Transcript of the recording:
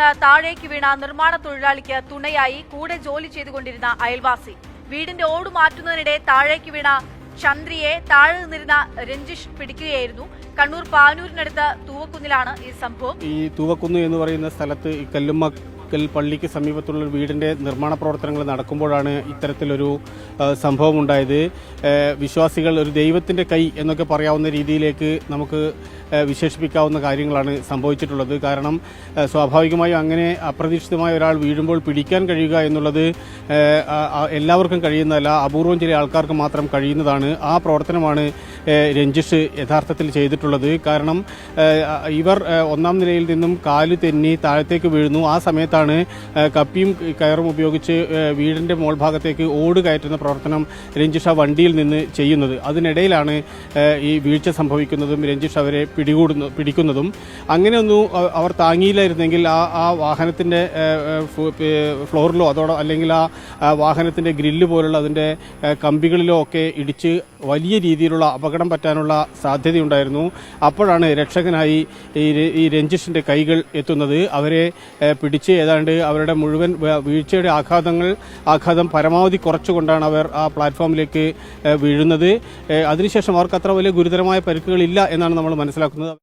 നിന്ന് താഴേക്ക് വീണ നിർമ്മാണ തൊഴിലാളിക്ക് തുണയായി കൂടെ ജോലി ചെയ്തുകൊണ്ടിരുന്ന അയൽവാസി. വീടിന്റെ ഓട് മാറ്റുന്നതിനിടെ താഴേക്ക് വീണ ചന്ദ്രിയെ താഴെ നിന്നിരുന്ന രഞ്ജിഷ് പിടിക്കുകയായിരുന്നു. കണ്ണൂർ പാനൂരിനടുത്ത് തൂവക്കുന്നിലാണ് ഈ സംഭവം. ഈ തൂവക്കുന്ന് എന്ന് പറയുന്ന സ്ഥലത്ത് ഈ കല്ലുമ്മക്കൽ പള്ളിക്ക് സമീപത്തുള്ള വീടിന്റെ നിർമ്മാണ പ്രവർത്തനങ്ങൾ നടക്കുമ്പോഴാണ് ഇത്തരത്തിലൊരു സംഭവം ഉണ്ടായത്. വിശ്വാസികൾ ഒരു ദൈവത്തിന്റെ കൈ എന്നൊക്കെ പറയാവുന്ന രീതിയിലേക്ക് നമുക്ക് വിശേഷിപ്പിക്കാവുന്ന കാര്യങ്ങളാണ് സംഭവിച്ചിട്ടുള്ളത്. കാരണം സ്വാഭാവികമായും അങ്ങനെ അപ്രതീക്ഷിതമായ ഒരാൾ വീഴുമ്പോൾ പിടിക്കാൻ കഴിയുക എന്നുള്ളത് എല്ലാവർക്കും കഴിയുന്നതല്ല, അപൂർവം ചില ആൾക്കാർക്ക് മാത്രം കഴിയുന്നതാണ്. ആ പ്രവർത്തനമാണ് രഞ്ജിഷ് യഥാർത്ഥത്തിൽ ചെയ്തിട്ടുള്ളത്. കാരണം ഇവർ ഒന്നാം നിലയിൽ നിന്നും കാല് തെന്നി താഴത്തേക്ക് വീഴുന്നു. ആ സമയത്താണ് കപ്പിയും കയറും ഉപയോഗിച്ച് വീടിന്റെ മോൾ ഭാഗത്തേക്ക് ഓട് കയറ്റുന്ന പ്രവർത്തനം രഞ്ജിഷ് ആ വണ്ടിയിൽ നിന്ന് ചെയ്യുന്നത്. അതിനിടയിലാണ് ഈ വീഴ്ച സംഭവിക്കുന്നതും രഞ്ജിഷ് അവരെ പിടിക്കുന്നതും. അങ്ങനെയൊന്നും അവർ താങ്ങിയില്ലായിരുന്നെങ്കിൽ ആ വാഹനത്തിന്റെ ഫ്ലോറിലോ അല്ലെങ്കിൽ ആ വാഹനത്തിന്റെ ഗ്രില്ല് പോലുള്ള അതിന്റെ കമ്പികളിലോ ഒക്കെ ഇടിച്ച് വലിയ രീതിയിലുള്ള അപകടം പറ്റാനുള്ള സാധ്യതയുണ്ടായിരുന്നു. അപ്പോഴാണ് രക്ഷകനായി ഈ രഞ്ജിഷിന്റെ കൈകൾ എത്തുന്നത്. അവരെ പിടിച്ച് ഏതാണ്ട് അവരുടെ മുഴുവൻ വീഴ്ചയുടെ ആഘാതം പരമാവധി കുറച്ചുകൊണ്ടാണ് അവർ ആ പ്ലാറ്റ്ഫോമിലേക്ക് വീഴുന്നത്. അതിനുശേഷം അവർക്ക് അത്ര വലിയ ഗുരുതരമായ പരിക്കുകളില്ല എന്നാണ് നമ്മൾ മനസ്സിലാക്കുന്നത്.